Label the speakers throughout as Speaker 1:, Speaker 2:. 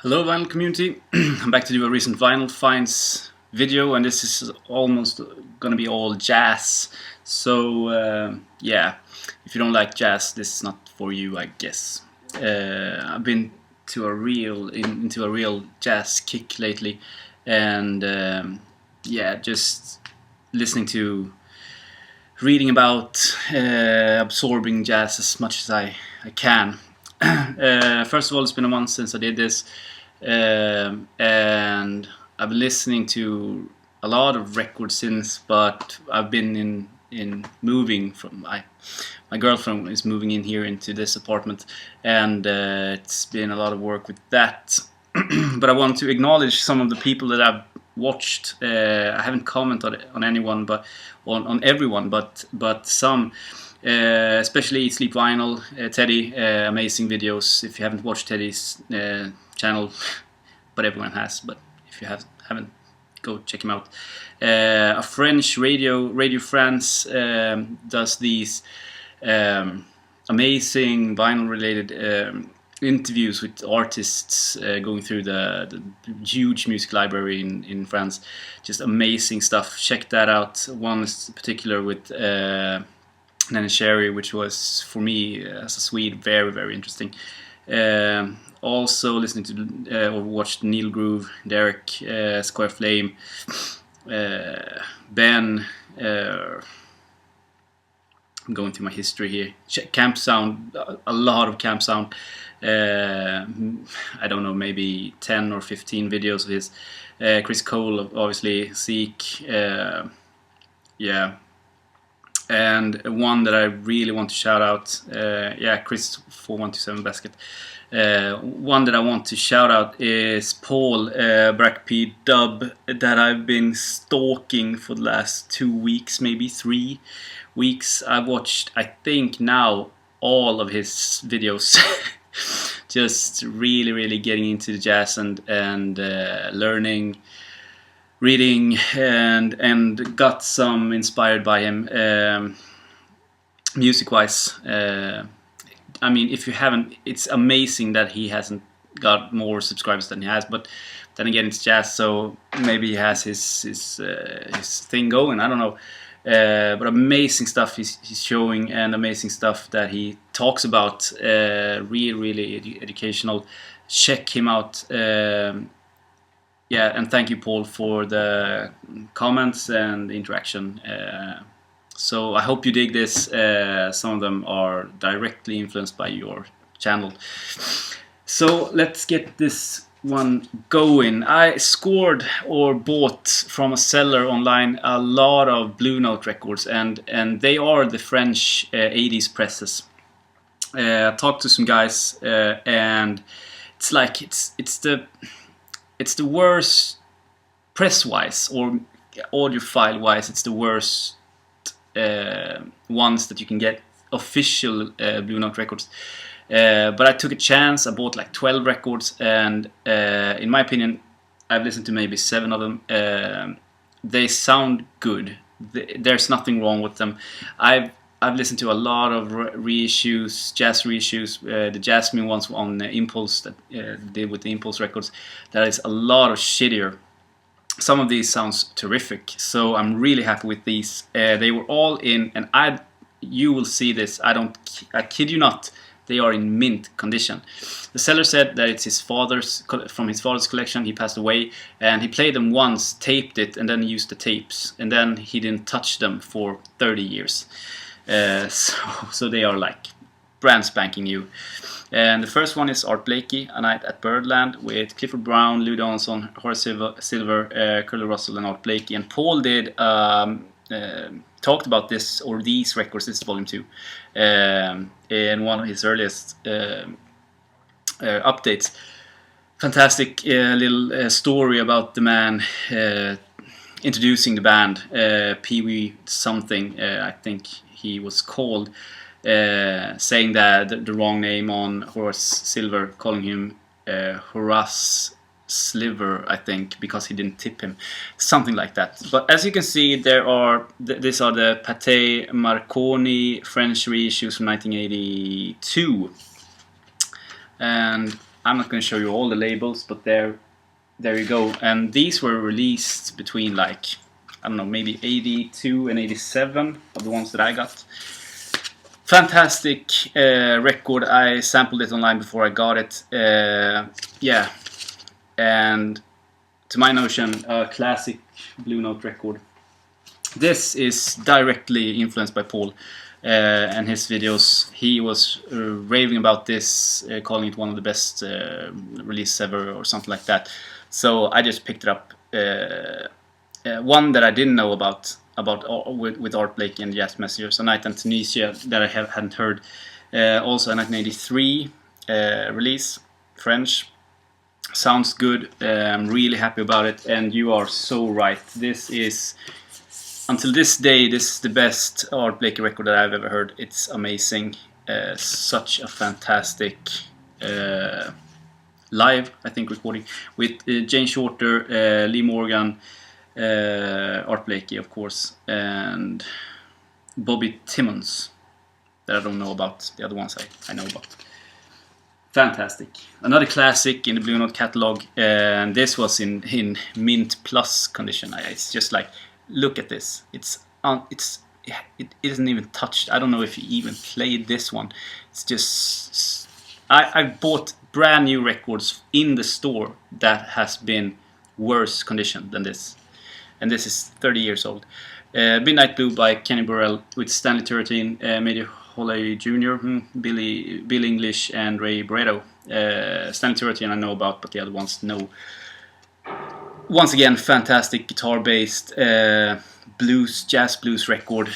Speaker 1: Hello vinyl community, I'm back to do a recent vinyl finds video, and this is almost gonna be all jazz. So yeah, if you don't like jazz, this is not for you, I guess. I've been into a real jazz kick lately, and yeah, just listening to, reading about, absorbing jazz as much as I can. First of all, it's been a month since I did this, and I've been listening to a lot of records since, but I've been in moving from my girlfriend is moving in here into this apartment, and it's been a lot of work with that. But I want to acknowledge some of the people that I've watched. I haven't commented on anyone, but on everyone, but some. Especially Sleep Vinyl, Teddy, amazing videos. If you haven't watched Teddy's channel, but everyone has, but if you haven't, go check him out. A French Radio France does these amazing vinyl related interviews with artists, going through the huge music library in France. Just amazing stuff. Check that out. One is particular with Nanny Sherry, which was for me as a Swede very, very interesting. Also listening to or watched Neil Groove, Derek, Square Flame, Ben. I'm going through my history here. Camp Sound, a lot of Camp Sound. I don't know, maybe 10 or 15 videos of his. Chris Cole, obviously, Zeke. Yeah. And one that I really want to shout out, Chris 4127 Basket. One that I want to shout out is Paul, Brack Dub, that I've been stalking for the last 2 weeks, maybe 3 weeks. I've watched, I think now, all of his videos. Just really, really getting into the jazz and learning, reading, and got some inspired by him music wise. I mean, if you haven't, it's amazing that he hasn't got more subscribers than he has, but then again, it's jazz, so maybe he has his thing going, I don't know. But amazing stuff he's showing, and amazing stuff that he talks about, really educational. Check him out. Yeah, and thank you, Paul, for the comments and the interaction. So I hope you dig this. Some of them are directly influenced by your channel. So let's get this one going. I scored or bought from a seller online a lot of Blue Note records, and they are the French 80s presses. I talked to some guys, and it's like it's the worst press-wise or audiophile-wise. It's the worst ones that you can get, official Blue Note records. But I took a chance. I bought like 12 records, and in my opinion, I've listened to maybe 7 of them. They sound good. There's nothing wrong with them. I've listened to a lot of reissues, jazz reissues, the Jasmine ones on Impulse that did with the Impulse records. That is a lot of shittier. Some of these sounds terrific, so I'm really happy with these. They were all in, and you will see this. I kid you not. They are in mint condition. The seller said that it's from his father's collection. He passed away, and he played them once, taped it, and then used the tapes, and then he didn't touch them for 30 years. So they are like brand spanking new. And the first one is Art Blakey, A Night at Birdland, with Clifford Brown, Lou Johansson, Horace Silver, Curly Russell, and Art Blakey. And Paul did talked about this, or these records. This is volume 2, in one of his earliest updates. Fantastic little story about the man introducing the band, Pee Wee something, I think he was called, saying that the wrong name on Horace Silver, calling him Horace Sliver, I think, because he didn't tip him, something like that. But as you can see, these are the Pate Marconi French reissues from 1982, and I'm not going to show you all the labels, but there you go. And these were released between like, I don't know, maybe 82 and 87 of the ones that I got. Fantastic record. I sampled it online before I got it. Yeah, and to my notion, a classic Blue Note record. This is directly influenced by Paul and his videos. He was raving about this, calling it one of the best releases ever or something like that. So I just picked it up. One that I didn't know about with Art Blakey and Jazz Messengers, A Night in Tunisia, that I hadn't heard. Also a 1983 release, French. Sounds good. I'm really happy about it, and you are so right. This is, until this day, this is the best Art Blakey record that I've ever heard. It's amazing. Such a fantastic live, I think, recording with Jane Shorter, Lee Morgan, Art Blakey, of course, and Bobby Timmons, that I don't know about. The other ones I know about. Fantastic. Another classic in the Blue Note catalog, and this was in mint plus condition. It's just like, look at this. It isn't even touched. I don't know if he even played this one. It's just, I bought brand new records in the store that has been worse condition than this. And this is 30 years old. Midnight Blue by Kenny Burrell with Stanley Turretin, Major Holley Jr., Bill English, and Ray Barretto. Stanley Turretin I know about, but the other ones no. Once again, fantastic guitar-based jazz blues record.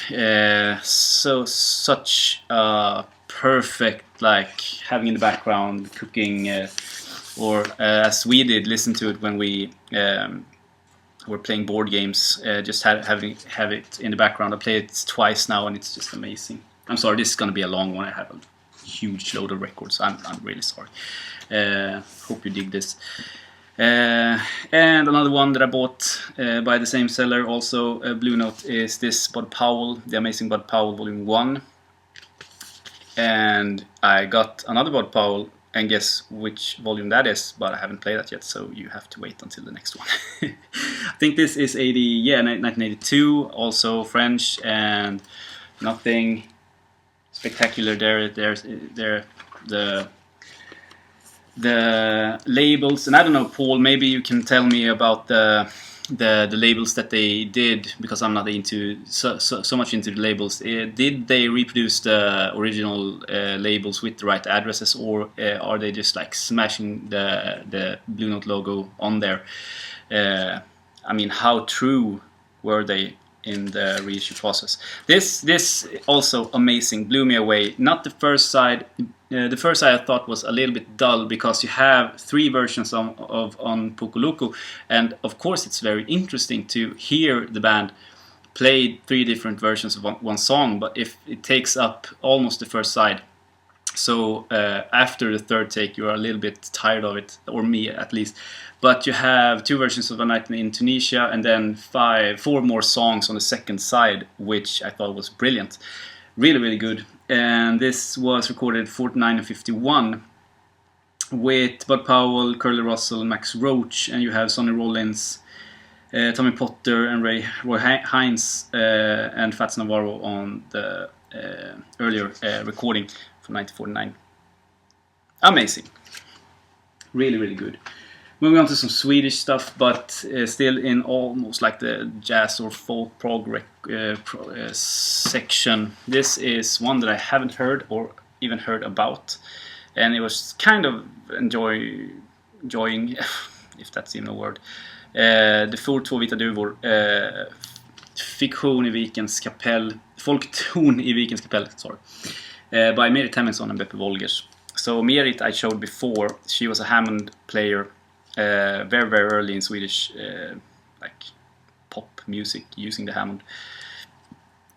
Speaker 1: Such a perfect, like, having in the background, cooking, or as we did, listen to it when we were playing board games. Just have it in the background. I played it twice now, and it's just amazing. I'm sorry, this is going to be a long one. I have a huge load of records. I'm really sorry. Hope you dig this. And another one that I bought by the same seller, also Blue Note, is this Bud Powell, The Amazing Bud Powell Volume 1. And I got another Bud Powell, and guess which volume that is, but I haven't played that yet, so you have to wait until the next one. I think this is 1982, also French, and nothing spectacular there. There's the labels, and I don't know, Paul, maybe you can tell me about the labels that they did, because I'm not into so much into the labels. Did they reproduce the original labels with the right addresses, or are they just like smashing the Blue Note logo on there? I mean, how true were they in the reissue process? This also amazing, blew me away. Not the first side. The first side I thought was a little bit dull, because you have 3 versions on Pukuluku, and of course it's very interesting to hear the band play 3 different versions of one song, but if it takes up almost the first side, so after the third take you are a little bit tired of it, or me at least. But you have 2 versions of A Night in Tunisia, and then 4 more songs on the second side, which I thought was brilliant. Really, really good. And this was recorded 49 and 51 with Bud Powell, Curly Russell, and Max Roach, and you have Sonny Rollins, Tommy Potter, and Roy Hines, and Fats Navarro on the earlier recording from 1949. Amazing. Really, really good. Moving on to some Swedish stuff, but still in almost like the jazz or folk prog section. This is one that I haven't heard or even heard about, and it was kind of enjoying, if that's even a word. Det for 2 vita duvor, Fiktion i Vikens kapell, Folkton i Vikens kapell, sorry, by Merit Hemmingsson and Beppe Wolgers. So Merit I showed before. She was a Hammond player. Very, very early in Swedish like pop music using the Hammond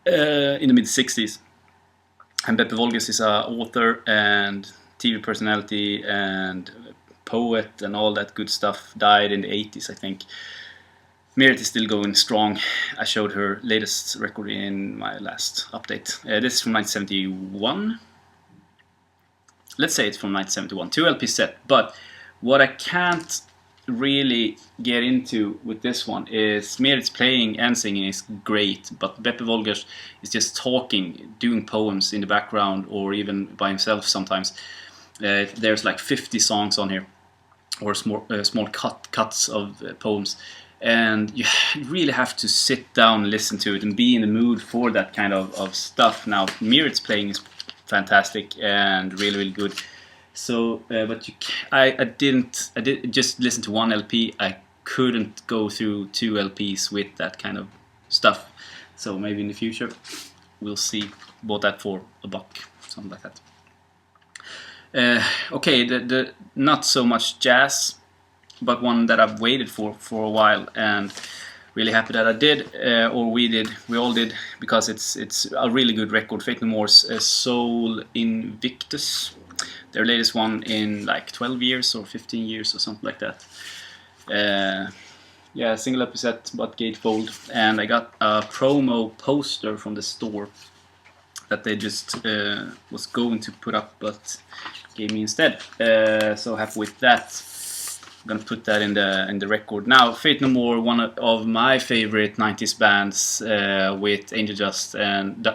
Speaker 1: in the mid-60s. And Beppe Wolgers is an author and TV personality and poet and all that good stuff. Died in the 80s, I think. Merit is still going strong. I showed her latest record in my last update. This is from 1971. let's say it's from 1971, 2 LP set. But what I can't really get into with this one is Merit's playing and singing is great, but Beppe Wolgers is just talking, doing poems in the background, or even by himself sometimes. There's like 50 songs on here, or small cuts of poems, and you really have to sit down and listen to it and be in the mood for that kind of stuff. Now, Merit's playing is fantastic and really good. So, but I did just listen to 1 LP. I couldn't go through 2 LPs with that kind of stuff. So maybe in the future, we'll see. Bought that for $1, something like that. Okay, the not so much jazz, but one that I've waited for a while, and really happy that I did, or we all did, because it's a really good record. Faith No More's Soul Invictus. Their latest one in like 12 years or 15 years or something like that. Yeah, single episode, but gatefold. And I got a promo poster from the store that they just was going to put up, but gave me instead. So happy with that. I'm gonna put that in the record. Now, Faith No More, one of my favorite 90s bands, with Angel Dust and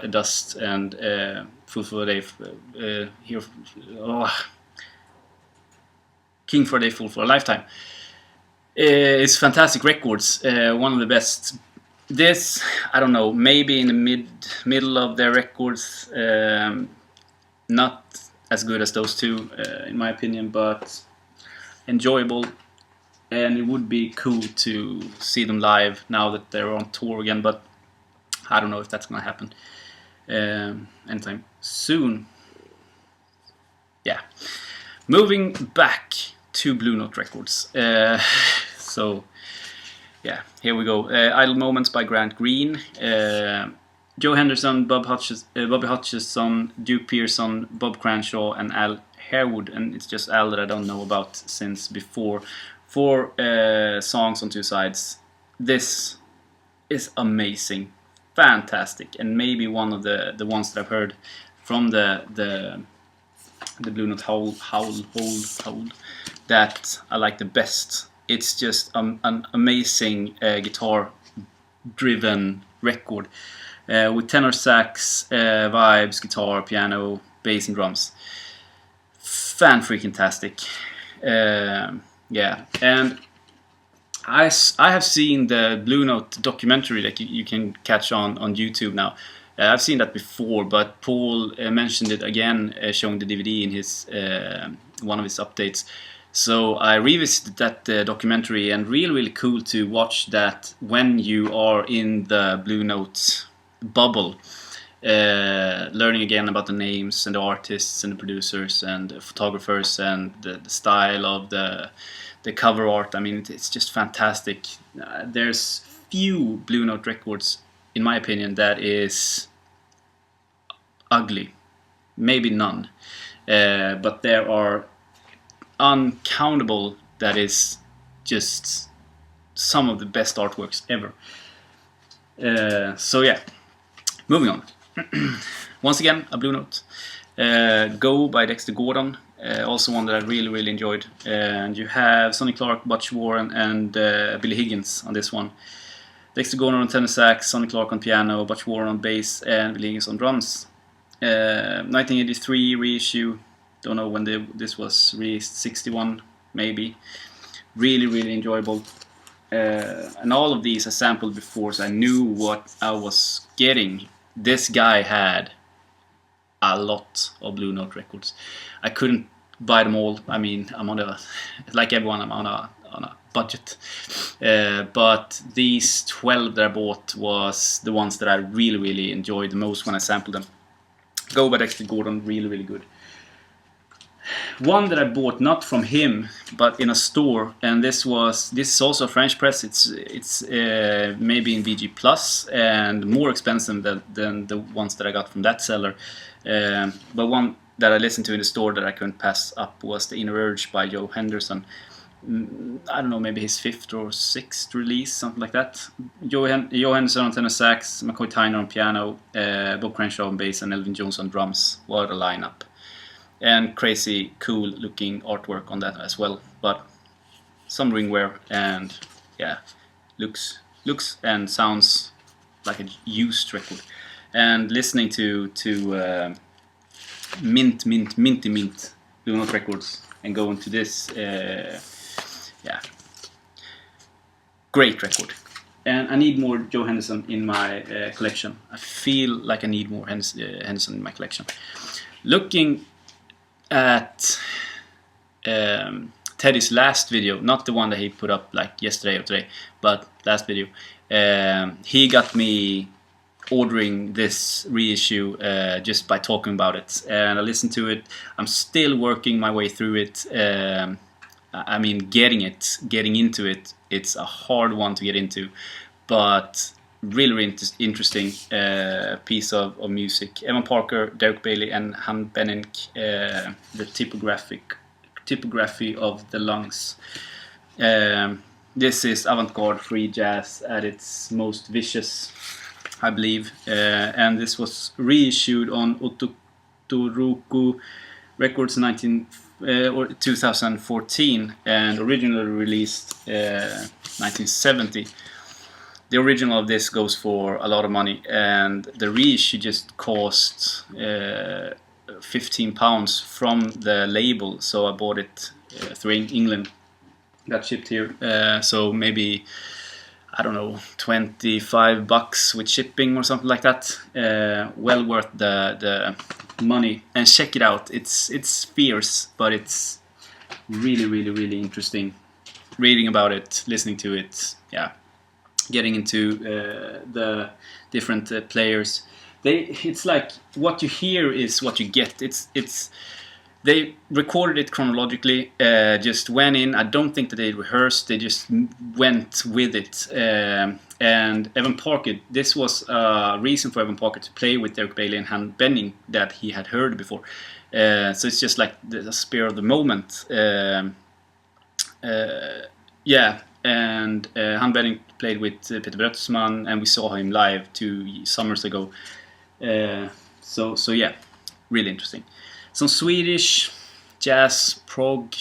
Speaker 1: Fool for a Day, King for a Day, Fool for a Lifetime. It's fantastic records, one of the best. This, I don't know, maybe in the middle of their records, not as good as those two, in my opinion, but enjoyable. And it would be cool to see them live now that they're on tour again, but I don't know if that's gonna happen anytime soon. Yeah, moving back to Blue Note Records. So yeah, here we go. Idle Moments by Grant Green, Joe Henderson, Bobby Hutcherson, Duke Pearson, Bob Cranshaw, and Al Harewood. And it's just Al that I don't know about since before. 4 songs on 2 sides. This is amazing, fantastic, and maybe one of the ones that I've heard from the Blue Note Howl that I like the best. It's just an amazing guitar-driven record, with tenor sax, vibes, guitar, piano, bass, and drums. Fan-freaking-tastic. Yeah, and I have seen the Blue Note documentary that you can catch on YouTube now. I've seen that before, but Paul mentioned it again, showing the DVD in his one of his updates. So I revisited that documentary, and really cool to watch that when you are in the Blue Note bubble, learning again about the names and the artists and the producers and the photographers and the style of the cover art. I mean, it's just fantastic. There's few Blue Note records, in my opinion, that is ugly. Maybe none. But there are uncountable that is just some of the best artworks ever. So yeah, moving on. Once again, a Blue Note. Go by Dexter Gordon. Also one that I really enjoyed. And you have Sonny Clark, Butch Warren, and Billy Higgins on this one. Dexter Gordon on tenor sax, Sonny Clark on piano, Butch Warren on bass, and Billy Higgins on drums. 1983 reissue. Don't know when this was released. 61 maybe. Really enjoyable. And all of these I sampled before, so I knew what I was getting. This guy had a lot of Blue Note records. I couldn't buy them all. I mean, I'm on like everyone, I'm on a budget. But these 12 that I bought was the ones that I really enjoyed the most when I sampled them. Go by Dexter Gordon, really good. One that I bought not from him, but in a store, and this is also a French press. It's maybe in VG Plus and more expensive than the ones that I got from that seller. But one that I listened to in the store that I couldn't pass up was the InnerUrge by Joe Henderson. I don't know, maybe his 5th or 6th release, something like that. Joe Henderson on tenor sax, McCoy Tyner on piano, Bob Crenshaw on bass, and Elvin Jones on drums. What a lineup. and crazy cool looking artwork on that as well. But some ringwear, and yeah, looks and sounds like a used record. And listening to minty Blue Note records and going to this, yeah, great record. And I need more Johansson in my collection. I feel like I need more Henderson in my collection. Looking at Teddy's last video, not the one that he put up like yesterday or today, but last video, he got me ordering this reissue just by talking about it, and I listened to it. I'm still working my way through it. I mean, getting into it. It's a hard one to get into, but really interesting piece of music. Evan Parker, Derek Bailey, and Han Benink, the typography of the lungs. This is avant-garde free jazz at its most vicious, I believe, and this was reissued on Ototoroku Records 2014 and originally released 1970. The original of this goes for a lot of money, and the reissue just cost £15 from the label, so I bought it through England. Got shipped here, so maybe, I don't know, $25 with shipping or something like that. Well worth the money, and check it out. It's fierce, but it's really interesting. Reading about it, listening to it, yeah, getting into the different players. It's like what you hear is what you get. They recorded it chronologically, just went in. I don't think that they rehearsed, they just went with it. And Evan Parker, this was a reason for Evan Parker to play with Derek Bailey and Han Benning that he had heard before. So it's just like the spur of the moment. Yeah, and Han Benning played with Peter Brötzmann, and we saw him live 2 summers ago. So yeah, really interesting. Some Swedish jazz, prog,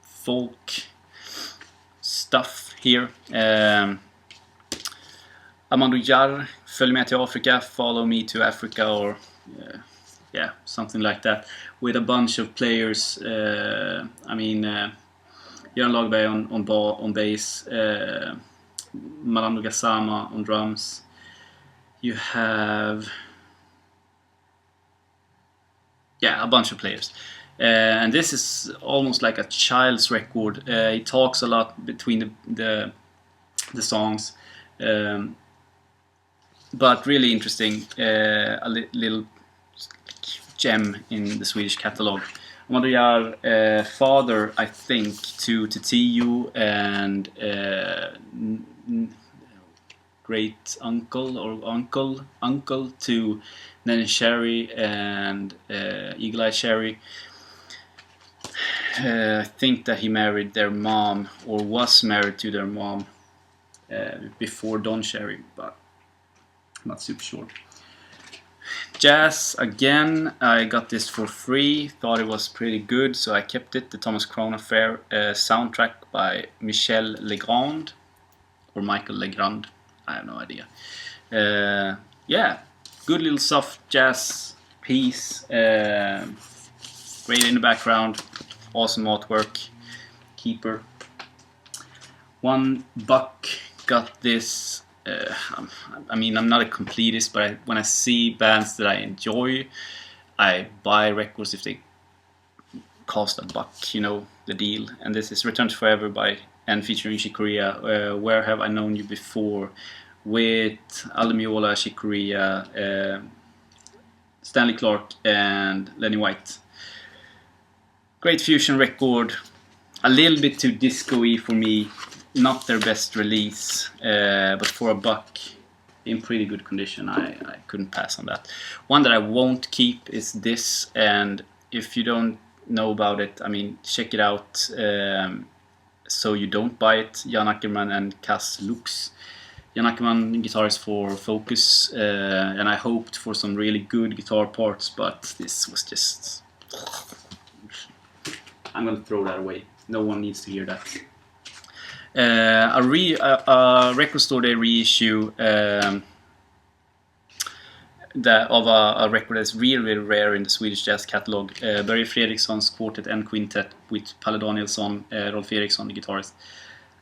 Speaker 1: folk stuff here. Amando Jarr, Följ med till Afrika, Follow Me to Africa, or yeah, something like that, with a bunch of players. I mean, Göran Lagerberg on bass, Malando Gassama on drums. You have, yeah, a bunch of players. And this is almost like a child's record. He talks a lot between the songs, but really interesting. A little gem in the Swedish catalog. Amando Jarr, father, I think, to Tio, and great uncle to Nene Cherry and Eagle Eye Cherry. I think that he married their mom, or was married to their mom, before Don Cherry, but I'm not super sure. Jazz again, I got this for free, thought it was pretty good, so I kept it. The Thomas Crown Affair soundtrack by Michel Legrand, or Michael Legrand, I have no idea. Yeah, good little soft jazz piece, great in the background, awesome artwork, keeper. $1 got this. I mean, I'm not a completist, but when I see bands that I enjoy, I buy records if they cost $1, you know, the deal. And this is Return to Forever by and featuring Shikoria, Where Have I Known You Before, with Alamiola, Shikoria, Stanley Clarke and Lenny White. Great fusion record, a little bit too disco-y for me. Not their best release, but for $1 in pretty good condition. I couldn't pass on that. One that I won't keep is this, and if you don't know about it, I mean, check it out, so you don't buy it. Jan Ackerman and Cas Lux. Jan Ackerman, guitarist for Focus, and I hoped for some really good guitar parts, but this was just I'm gonna throw that away. No one needs to hear that. A record store, they reissue of a record that's really rare in the Swedish jazz catalog. Börje Fredriksson's quartet and quintet with Palle Danielsson, Rolf Eriksson, the guitarist,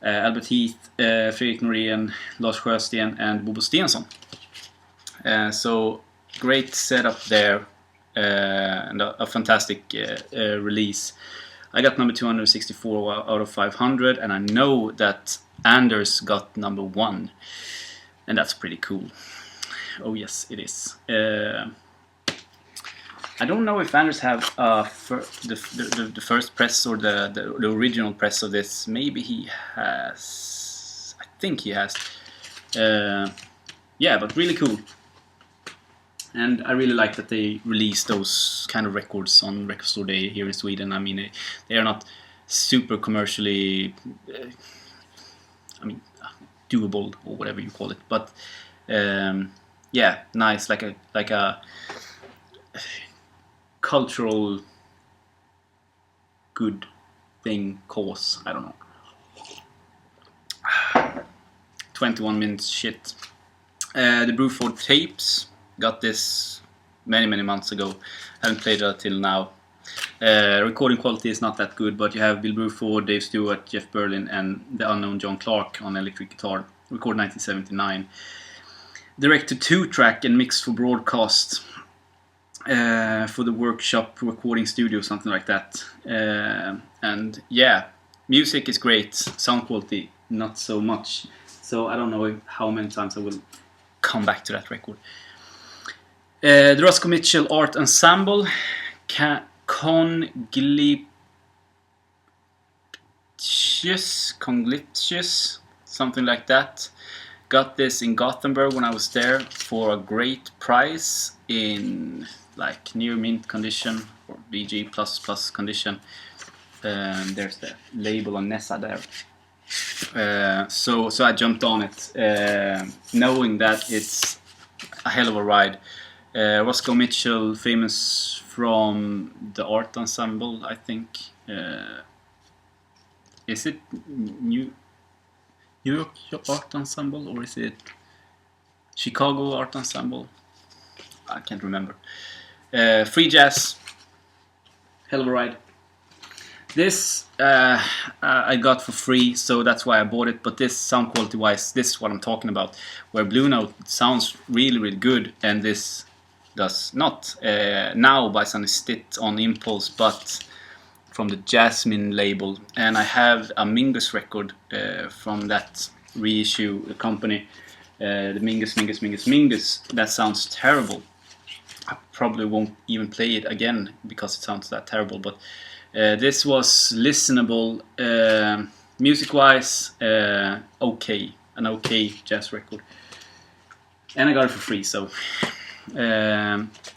Speaker 1: Albert Heath, Fredrik Norén, Lars Sjösten, and Bobo Stensson. So great setup there, and a fantastic release. I got number 264 out of 500, and I know that Anders got number 1, and that's pretty cool. Oh yes, it is. I don't know if Anders have the first press or the original press of this. Maybe he has. I think he has. Yeah, but really cool. And I really like that they release those kind of records on Record Store Day here in Sweden. I mean, they are not super commercially, doable or whatever you call it. But yeah, nice, like a cultural good thing, cause. I don't know. 21 minutes shit. The Bruford tapes. Got this many months ago. Haven't played it till now. Recording quality is not that good, but you have Bill Bruford, Dave Stewart, Jeff Berlin, and the unknown John Clark on electric guitar. Recorded 1979. Direct to 2-track and mixed for broadcast for the workshop recording studio, something like that. And yeah, music is great. Sound quality not so much. So I don't know how many times I will come back to that record. The Roscoe Mitchell Art Ensemble, Congliptious, something like that. Got this in Gothenburg when I was there for a great price in like near mint condition or BG plus condition. There's the label on Nessa there. So I jumped on it, knowing that it's a hell of a ride. Roscoe Mitchell, famous from the Art Ensemble, I think. Is it New York Art Ensemble or is it Chicago Art Ensemble? I can't remember. Free jazz, hell of a ride. This I got for free, so that's why I bought it. But this, sound quality wise, this is what I'm talking about. Where Blue Note sounds really good, and this does not. Now by Sonny Stitt on Impulse, but from the Jasmine label. And I have a Mingus record from that reissue company. The Mingus. That sounds terrible. I probably won't even play it again because it sounds that terrible. But this was listenable, music-wise, okay, an okay jazz record, and I got it for free. So,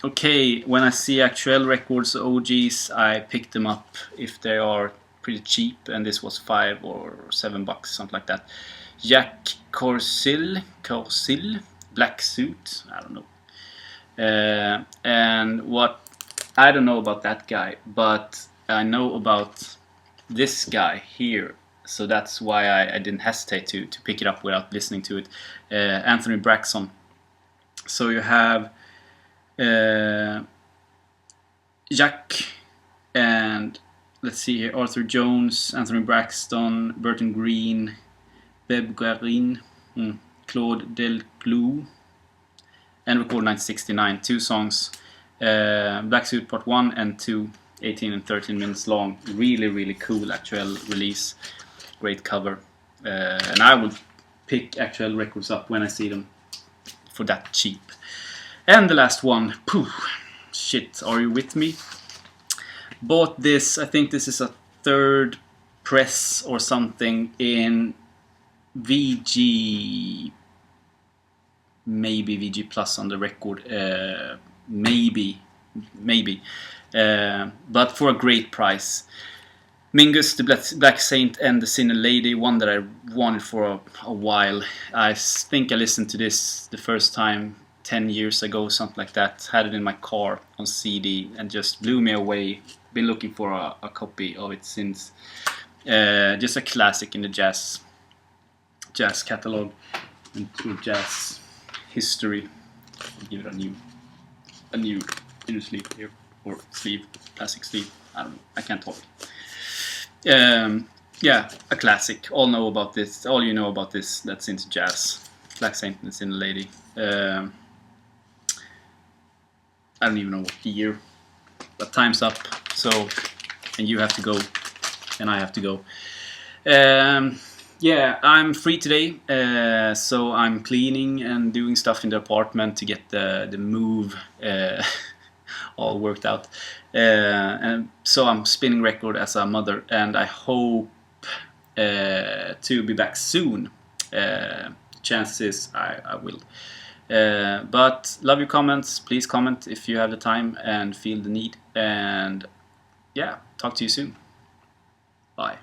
Speaker 1: okay, when I see actual records, OGs, I pick them up if they are pretty cheap, and this was $5 or $7, something like that. Jack Corsill, Black Suit, I don't know. And what I don't know about that guy, but I know about this guy here, so that's why I didn't hesitate to pick it up without listening to it. Anthony Braxton. So you have Jack and let's see here, Arthur Jones, Anthony Braxton, Burton Green, Beb Guerin, Claude Delclou, and recorded 1969. 2 songs, Black Suit Part 1 and 2, 18 and 13 minutes long. Really cool actual release. Great cover. And I will pick actual records up when I see them for that cheap. And the last one, shit, are you with me? Bought this, I think this is a 3rd press or something in VG, maybe VG Plus on the record, maybe, but for a great price. Mingus, the Black Saint, and the Sinner Lady, one that I wanted for a while. I think I listened to this the first time 10 years ago, something like that. Had it in my car on CD and just blew me away. Been looking for a copy of it since. Just a classic in the jazz catalog and jazz history. I'll give it a new inner sleeve here, or sleeve, plastic sleeve. I don't know. I can't talk. Yeah, a classic. All know about this. All you know about this. That's into jazz. Black Saint and the Sinner Lady. I don't even know what year, but time's up. So, and you have to go, and I have to go. Yeah, I'm free today, so I'm cleaning and doing stuff in the apartment to get the move all worked out. And so I'm spinning record as a mother, and I hope to be back soon. Chances I will. But love your comments. Please comment if you have the time and feel the need. And yeah, talk to you soon. Bye.